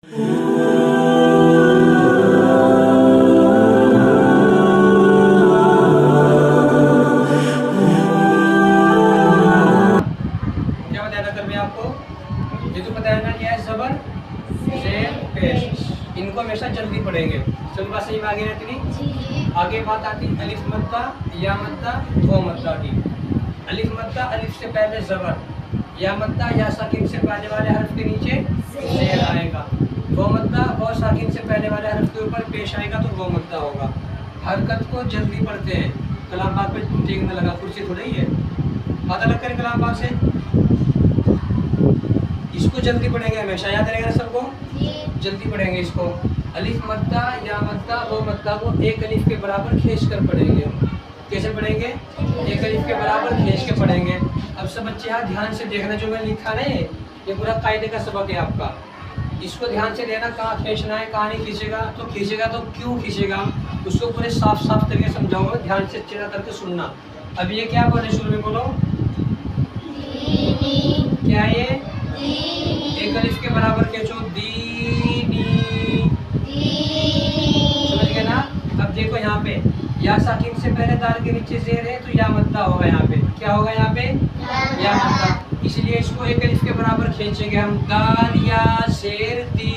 इनको हमेशा जल्दी पढ़ेंगे। चलो बात सही में आगे रहती नहीं। आगे बात आती अलिफ मद्दा या मद्दा वो मद्दा की। अलिफ मद्दा अलिफ से पहले जबर, या मद्दा या साकिन से पहले वाले हर्फ के नीचे ज़ेर आएगा। वो मद्दा वो साकिन से पहले वाले हर्फ के ऊपर पेश आएगा तो वो मद्दा होगा। हरकत को जल्दी पढ़ते हैं। कलाम बाग पे ठीक न लगा, कुर्सी थोड़ा ही है, पता लग कर कलाम बाग से। इसको जल्दी पढ़ेंगे हमेशा, याद रहेगा सबको, जल्दी पढ़ेंगे इसको। अलिफ मद्दा या मद्दा वो मद्दा को एक अलिफ के बराबर खींच कर पढ़ेंगे। कैसे पढ़ेंगे? एक अलिफ के बराबर खींच के पढ़ेंगे। अब सब बच्चे यहाँ ध्यान से देखना, जो मैंने लिखा नहीं ये पूरा कायदे का सबक है आपका। इसको ध्यान से लेना, कहाँ खींचना है कहाँ नहीं खींचेगा, तो खींचेगा तो क्यों खींचेगा उसको पूरे साफ साफ तरीके समझाऊंगा, ध्यान से अच्छे करके सुनना। अब ये क्या बोले शुरू में, बोलो क्या है ये? एक अलिफ के बराबर खींचो, दीनी, समझ गए ना। अब देखो यहाँ पे या साकिन से पहले दाल के नीचे ज़ेर है तो या मद्दा होगा। यहाँ पे क्या होगा? यहाँ पे या मद्दा, इसलिए इसको एक अलिफ के बराबर खींचेंगे हम। दाल या ज़ेर दी,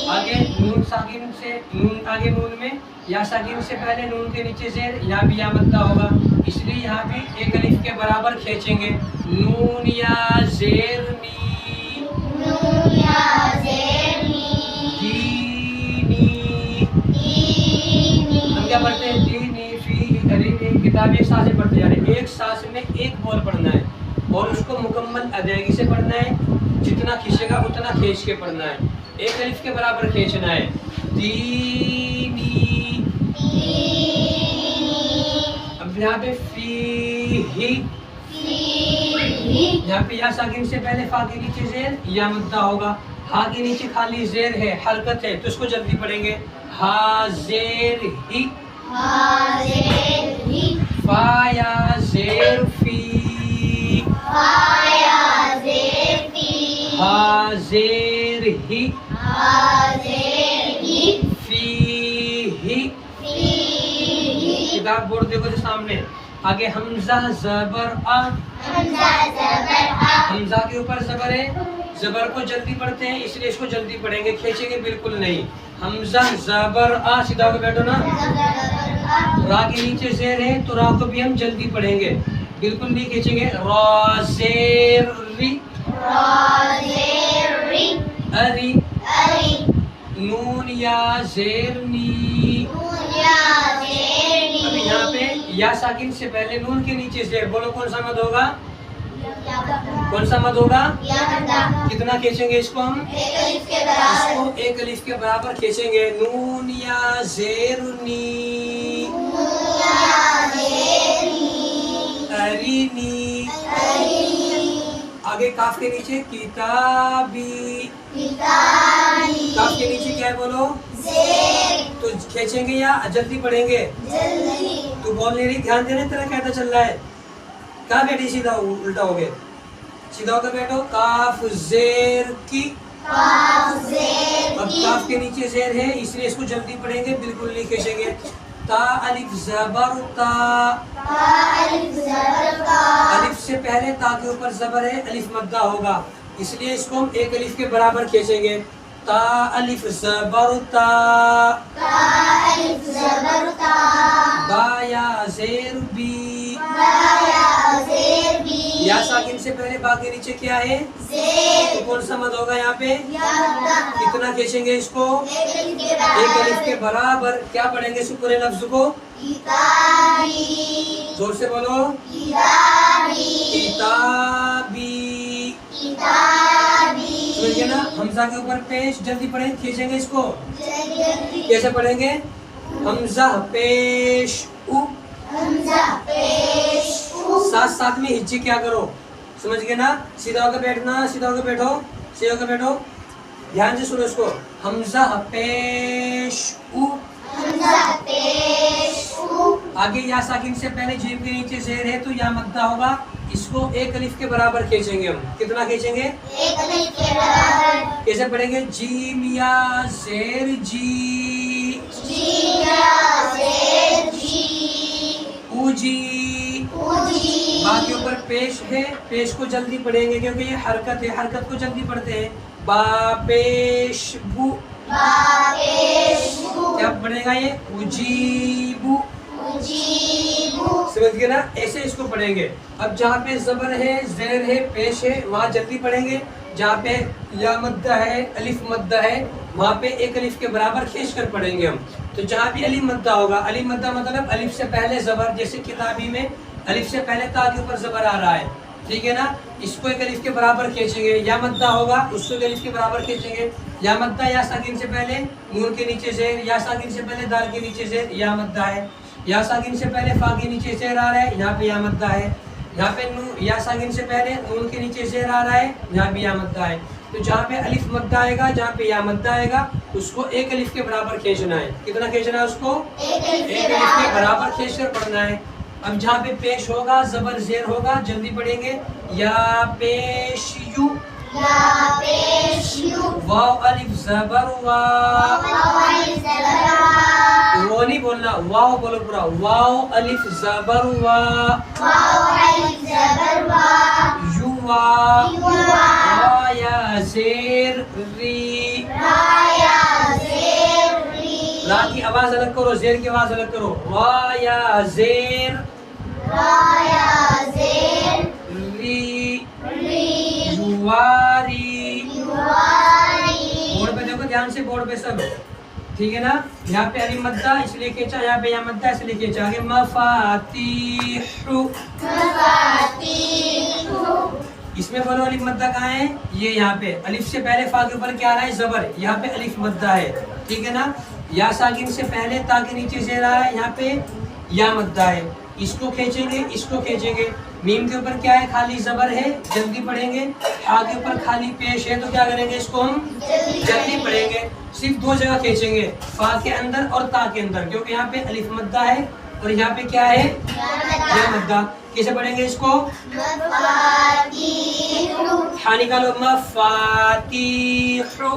आगे नून साकिन से, नून आगे नून में या साकिन से पहले नून के नीचे ज़ेर, यहाँ भी या मद्दा होगा, इसलिए यहाँ भी एक अलिफ के बराबर खींचेंगे। नून या ज़ेर नी, हम क्या पढ़ते हैं? दीनी फी अरीनी। किताब एक साथ से पढ़ते जा रहे हैं, एक सांस में एक बोल पढ़ना है और उसको मुकम्मल अदायगी से पढ़ना है। जितना खींचेगा उतना खींच के पढ़ना है, एक अलिफ के बराबर खींचना है। दीनी, अब यहाँ पे फी ही, यहाँ पे या साकिन से पहले फा के नीचे ज़ेर या मद्दा होगा। हा के नीचे खाली ज़ेर है, हरकत है, तो इसको जल्दी पढ़ेंगे। हा ज़ेर ही, फा या ज़ेर फी, हा ज़ेर ही, फी ही। किताब बोर्ड देखो जो सामने। आगे हमजा ज़बर आ, हमजा के ऊपर ज़बर है, ज़बर को जल्दी पढ़ते हैं इसलिए इसको जल्दी पढ़ेंगे, खींचेंगे बिल्कुल नहीं। हमजा ज़बर आ, सीधा होकर बैठो ना। रा के नीचे ज़ेर है तो रा को भी हम जल्दी पढ़ेंगे, बिल्कुल नहीं खींचेंगे। रा ज़ेर री, अरी, नून या ज़ेर नी। अभी यहाँ पे या साकिन से पहले नून के नीचे ज़ेर, बोलो कौन सा मद होगा? कौन सा मद होगा? कितना खींचेंगे इसको हम? इसको एक अलिफ के बराबर खींचेंगे। नून या ज़ेर नी, अरीनी। आगे काफ के नीचे किताबी, काफ के नीचे क्या है बोलो? तो खींचेंगे या जल्दी पढ़ेंगे? तू बोल नहीं रही, ध्यान देने तेरा कहता चल रहा है। कहाँ बैठी? सीधा उल्टा हो गए, सीधा होकर बैठो। काफ ज़ेर की, अब काफ के नीचे ज़ेर है इसलिए इसको जल्दी पढ़ेंगे, बिल्कुल नहीं खींचेंगे। ता अलिफ ज़बर ता, अलिफ से पहले ता के ऊपर ज़बर है, अलिफ मद्दा होगा, इसलिए इसको हम एक अलिफ के बराबर खींचेंगे। ता अलिफ ज़बर ता, बा या ज़ेर बी, या साकिन से पहले बा के नीचे क्या है? तो कौन सा मद होगा यहाँ पे? कितना खींचेंगे इसको? एक अलिफ के बराबर। क्या पढ़ेंगे इस पूरे लफ्ज को? जोर से बोलो, किताबी। समझ गए ना? हमजा के ऊपर पेश, जल्दी पढ़ेंगे, खींचेंगे इसको। कैसे पढ़ेंगे? हमजा पेश उ, साथ साथ में हिज्जे क्या करो, समझ गए ना? सीधा होकर बैठना, सीधा होकर बैठो, सीधा होकर बैठो, ध्यान से सुनो इसको। हमजा पेश उ, आगे या साकिन से पहले जीम के नीचे जेर है तो या मद्दा होगा, इसको एक अलिफ के बराबर खींचेंगे हम। कितना खींचेंगे? एक अलिफ के बराबर। कैसे पढ़ेंगे? जीम या जेर जी, जीम या जेर जी, उजी। उजी। बा के ऊपर पेश है, पेश को जल्दी पढ़ेंगे क्योंकि ये हरकत है, हरकत को जल्दी पढ़ते हैं। बा पेश बु, बा पेश बु। क्या पढ़ेगा ये? उजीबु। उजीबु। समझ गए ना? ऐसे इसको पढ़ेंगे। अब जहाँ पे जबर है, जेर है, पेश है, वहाँ जल्दी पढ़ेंगे। जहाँ पे या मद्दा है, अलिफ मद्दा है, वहाँ पे एक अलिफ के बराबर खींच कर पढ़ेंगे हम। तो जहाँ भी अलिफ मद्दा होगा, अलिफ मद्दा मतलब अलिफ से पहले जबर, जैसे किताबी में अलिफ से पहले ता के ऊपर जबर आ रहा है, ठीक है ना, इसको एक अलिफ के बराबर खींचेंगे। या मद्दा होगा, उसको एक अलिफ के बराबर खींचेंगे। या मद्दा या साकिन से पहले नून के नीचे जेर, या साकिन से पहले दाल के नीचे जेर, या मद्दा है। या साकिन से पहले फा के नीचे जेर आ रहा है, यहाँ पे या मद्दा है। यहाँ पे या साकिन से पहले नून के नीचे जेर आ रहा है, यहाँ भी या मद्दा है। तो जहाँ पे अलिफ मद्दा आएगा, जहाँ पे या मद्दा आएगा, उसको एक अलिफ के बराबर खींचना है। कितना खींचना है उसको? एक अलिफ के बराबर खींच कर पढ़ना है। अब जहाँ पे पेश होगा, जबर जेर होगा, जल्दी पढ़ेंगे। या पेश यू, या पेश यू। वाव अलिफ जबर वा, वाव अलिफ जबर वा। वो नहीं बोलना, वाव बोलो पूरा। वाव अलिफ जबर वा, वाव अलिफ जबर वा। युवा, युवा। रा या जेर री, रा या जेर री। रा की आवाज अलग करो, जेर की आवाज अलग करो। रा या जेर, रा या जेर री, री। युवारी। युवारी। बोर्ड पे देखो ध्यान से, बोर्ड पे सब, ठीक है ना? यहाँ पे अलिफ मद्दा इसलिए खींचा, यहाँ पे या मद्दा इसलिए खींचा। आगे मफातिहु, मफातिहु। इसमें बोलो अलिफ मद्दा कहाँ है? ये यहाँ पे अलिफ से पहले फा के ऊपर क्या आ रहा है? जबर। यहाँ पे अलिफ मद्दा है, ठीक है ना? या साकिन से पहले ता के नीचे जेर आ रहा है, यहाँ पे या मद्दा है। इसको खींचेंगे, इसको खींचेंगे। मीम के ऊपर क्या है? खाली जबर है, जल्दी पढ़ेंगे। हा के ऊपर खाली पेश है, तो क्या करेंगे? इसको हम जल्दी पढ़ेंगे। सिर्फ दो जगह खींचेंगे, फा के अंदर और ता के अंदर, क्योंकि यहाँ पे अलिफ मद्दा है और यहाँ पे क्या है? या मद्दा। कैसे पढ़ेंगे इसको? मफातिहु। हा निकालो, मफातिहु।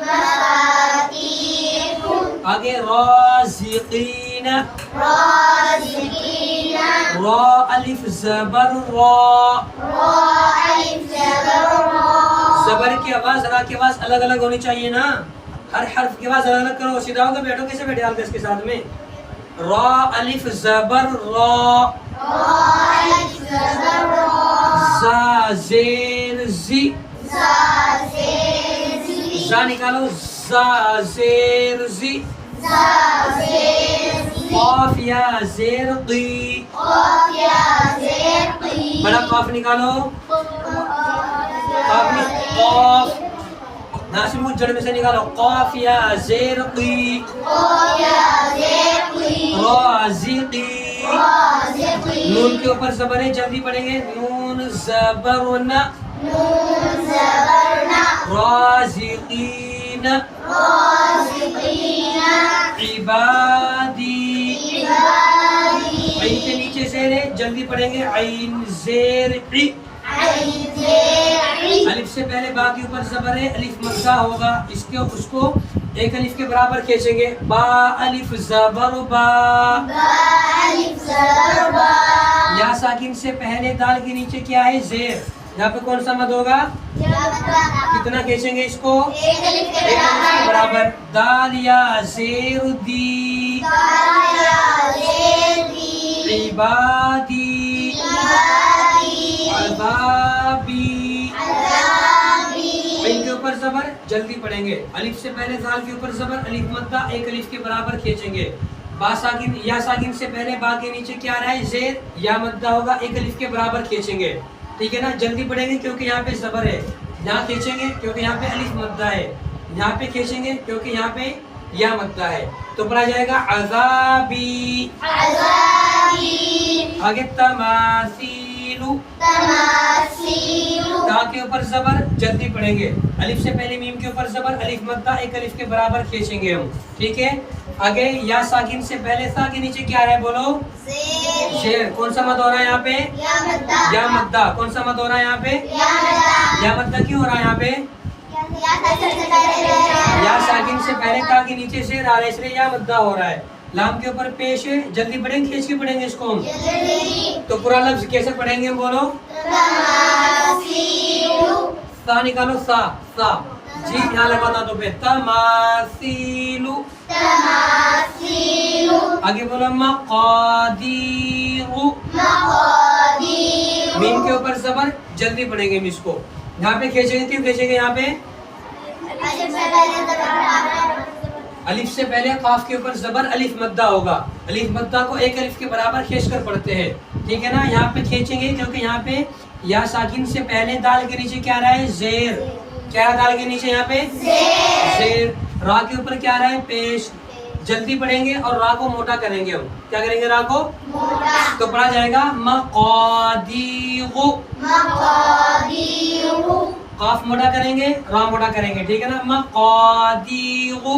मफातिहु। आगे राज़िक़ीना, राज़िक़ीना। रा अलिफ जबर रा, रा अलिफ जबर रा। जबर की आवाज, रा की आवाज अलग अलग होनी चाहिए ना, हर हर्फ की आवाज अलग अलग करो। सीधा होकर बैठो, कैसे बैठे हाल इसके साथ में? रा अलिफ जबर रा, रा अलिफ जबर रा। जा जेर जी, जा जेर जी। जा निकालो, जा जेर जी। जा जेर जी। काफ या जेर क़ी, क़ाफ या जेर क़ी। बड़ा काफ निकालो, काफ नासिब जड़ में से निकालो। काफ या जेर क़ी, क़ाफ या जेर क़ी। राज़िक़ी। राज़िक़ी। नून के ऊपर जबर है, जल्दी पढ़ेंगे। नून जबर न, नून जबर ना। राज़िक़ीन, राज़िक़ीना। इबादी। इबादी। ऐन के नीचे जेर है, जल्दी पढ़ेंगे। ऐन जेर इ, ऐन जेर इ। अलिफ से पहले बा के ऊपर जबर है, अलिफ मद्दा होगा, इसके उसको एक अलिफ के बराबर खींचेंगे। बा अलिफ जबर बा, बा अलिफ जबर बा। या साकिन से पहले दाल के नीचे क्या है? जेर। यहाँ पे कौन सा मद होगा? कितना खींचेंगे इसको? एक अलिफ के एक अलिफ के बराबर। बराबर। दाल या जेर दी, दाल या जेर दी। इबादी, इबादी। अबाबी। अज़ाबी। इनके ऊपर जबर, जल्दी पढ़ेंगे। अलिफ से पहले दाल के ऊपर जबर, अलिफ मद्दा, एक अलिफ के बराबर खींचेंगे। बा साकिन, या साकिन से पहले बा के नीचे क्या आ रहा है? जेर। या मद्दा होगा, एक अलिफ के बराबर खींचेंगे, ठीक है ना? जल्दी पढ़ेंगे क्योंकि यहाँ पे जबर है। यहाँ खींचेंगे क्योंकि यहाँ पे अलिफ मद्दा है। यहाँ पे खींचेंगे क्योंकि यहाँ पे या मद्दा है। तो पढ़ा जाएगा अज़ाबी। अज़ाबी। आगे तमासीलु, तमासीलु। ता के ऊपर जबर, जल्दी पढ़ेंगे। अलिफ से पहले मीम के ऊपर जबर, अलिफ मद्दा, एक अलिफ के बराबर खींचेंगे हम, ठीक है? आगे या साकिन से पहले सा के नीचे क्या आ रहा है बोलो? शेर। कौन सा मद हो रहा है यहाँ पे? या मद्दा। कौन सा मद हो रहा है यहाँ पे? या मद्दा क्यों हो रहा है यहाँ पे? या साकिन से पहले का के नीचे शेर आ रहा है इसलिए या मद्दा हो रहा है। लाम के ऊपर पेश है, जल्दी पढ़ेंगे खींच के पढ़ेंगे इसको हम? तो पूरा लफ्ज कैसे पढ़ेंगे हम बोलो? सा निकालो, सा सा जी यहाँ लगाना तो पे तमासीलु। आगे बोलो मक़ादीरु। मीम के ऊपर ज़बर, जल्दी पढ़ेंगे हम इसको। यहाँ पे खींचेंगे, क्यों खींचेंगे यहाँ पे? अलिफ से पहले काफ के ऊपर ज़बर अलिफ मद्दा होगा। अलिफ मद्दा को एक अलिफ के बराबर खींच कर पढ़ते हैं, ठीक है ना। यहाँ पे खींचेंगे क्योंकि यहाँ पे या साकिन से पहले दाल के नीचे क्या आ रहा है? ज़ेर। क्या है दाल के नीचे यहाँ पे? ज़ेर। रा के ऊपर क्या आ रहा है? पेश। जल्दी पढ़ेंगे और रा को मोटा करेंगे हम। क्या करेंगे? रा को मोटा। तो पढ़ा जाएगा मक़ादीरु। काफ मोटा करेंगे, रा मोटा करेंगे, ठीक है ना। मक़ादीरु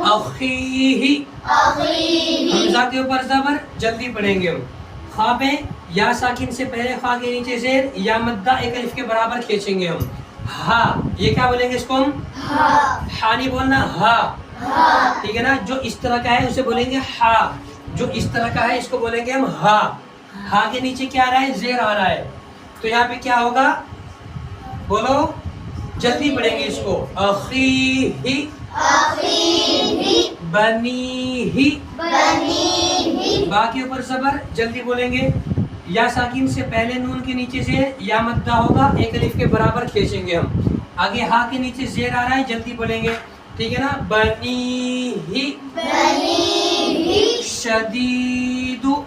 अख़ीही। हमज़ा के ऊपर ज़बर, जल्दी पढ़ेंगे हम। खा पे या साकिन से पहले खा के नीचे ज़ेर या मद्दा एक अलिफ के बराबर खींचेंगे हम। हा, ये क्या बोलेंगे इसको हम? हा नहीं बोलना, हा, ठीक है ना। जो इस तरह का है उसे बोलेंगे हा, जो इस तरह का है इसको बोलेंगे हम हा। हा के नीचे क्या आ रहा है? ज़ेर आ रहा है, तो यहाँ पे क्या होगा बोलो? जल्दी पढ़ेंगे इसको। अख़ीही बनीही। बा के ऊपर ज़बर, जल्दी बोलेंगे। या साकिन से पहले नून के नीचे से या मद्दा होगा, एक अलिफ के बराबर खींचेंगे हम। आगे हा के नीचे ज़ेर आ रहा है, जल्दी बोलेंगे, ठीक है ना। बनीही शदीदु।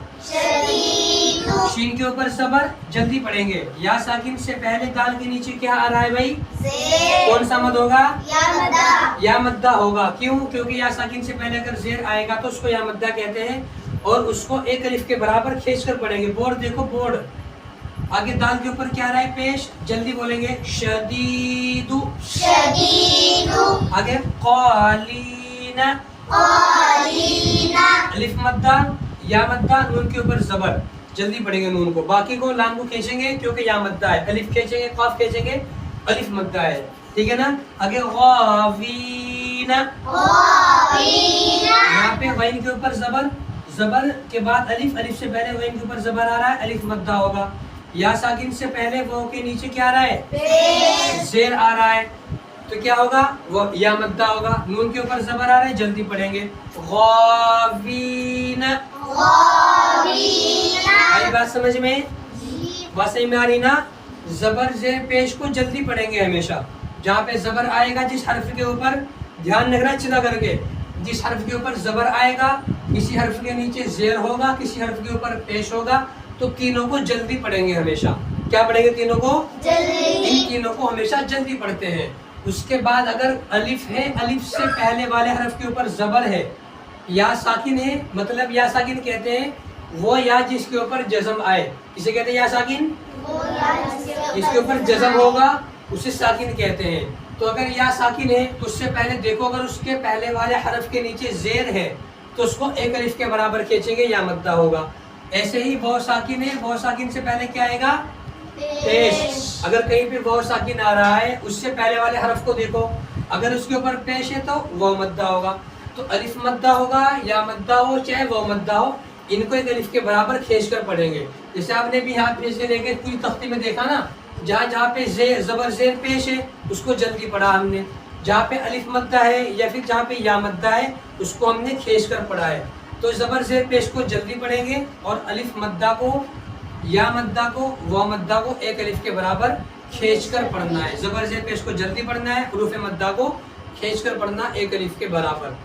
शीन के ऊपर ज़बर, जल्दी पढ़ेंगे। या साकिन से पहले दाल के नीचे क्या आ रहा है भाई? कौन सा मद होगा? या मद्दा होगा। क्यों? क्योंकि या साकिन से पहले अगर ज़ेर आएगा तो उसको या मद्दा कहते हैं और उसको एक अलिफ के बराबर खींच कर पढ़ेंगे। बोर्ड देखो, बोर्ड। आगे दाल के ऊपर क्या आ रहा है? पेश, जल्दी बोलेंगे। शदीदु। आगे क़ालीना। अलिफ मद्दा या मद्दा, नून के ऊपर ज़बर, जल्दी पढ़ेंगे नून को। बाकी को लाम को खींचेंगे क्योंकि या मद्दा है। अलिफ खींचेंगे, काफ खींचेंगे, अलिफ मद्दा है, ठीक है ना। आगे गावीना। यहाँ पे गैन के ऊपर ज़बर, ज़बर के बाद अलिफ, अलिफ से पहले गैन के ऊपर ज़बर आ रहा है, अलिफ मद्दा होगा। या साकिन से पहले वो के नीचे क्या आ रहा है? ज़ेर आ रहा है, तो क्या होगा? वो या मद्दा होगा। नून के ऊपर ज़बर आ रहा है, जल्दी पढ़ेंगे। गावीना। आई बात समझ में? बात सही में आ रही ना? ज़बर ज़ेर पेश को जल्दी पढ़ेंगे हमेशा। जहाँ पे ज़बर आएगा, जिस हर्फ के ऊपर, ध्यान रखना चिदा करके, जिस हर्फ के ऊपर ज़बर आएगा, किसी हर्फ के नीचे ज़ेर होगा, किसी हर्फ के ऊपर पेश होगा, तो तीनों को जल्दी पढ़ेंगे हमेशा। क्या पढ़ेंगे? तीनों को जल्दी। इन तीनों को हमेशा जल्दी पढ़ते हैं। उसके बाद अगर अलिफ है, अलिफ से पहले वाले हर्फ के ऊपर ज़बर है, या साकिन है, मतलब या साकिन कहते हैं वो या जिसके ऊपर जज़म आए। इसे कहते हैं या साकिन। जिसके ऊपर जज़म होगा उसे साकिन कहते हैं। तो अगर या साकिन है तो उससे पहले देखो, अगर उसके पहले वाले हर्फ के नीचे ज़ेर है तो उसको एक अलिफ के बराबर खींचेंगे, या मद्दा होगा। ऐसे ही वाव साकिन है, वाव साकिन से पहले क्या आएगा? पेश। अगर कहीं पे वाव साकिन आ रहा है, उससे पहले वाले हर्फ को देखो, अगर उसके ऊपर पेश है तो वाव मद्दा होगा। तो अलिफ मद्दा होगा, या मद्दा हो चाहे वाव मद्दा हो, इनको एक अलिफ के बराबर खींच कर पढ़ेंगे। जैसे आपने भी हाथ पेश लेके पूरी तख्ती में देखा ना, जहाँ जहाँ पे ज़बर ज़ेर पेश है उसको जल्दी पढ़ा हमने, जहाँ पे अलिफ मद्दा है या फिर जहाँ पे या मद्दा है उसको हमने खींच कर पढ़ा है। तो ज़बर ज़ेर पेश को जल्दी पढ़ेंगे और अलिफ मद्दा को, या मद्दा को, वाव मद्दा को एक अलिफ के बराबर खींच कर पढ़ना है। ज़बर ज़ेर पेश को जल्दी पढ़ना है, हुरूफ़ मद्दा को खींच कर पढ़ना एक अलिफ के बराबर।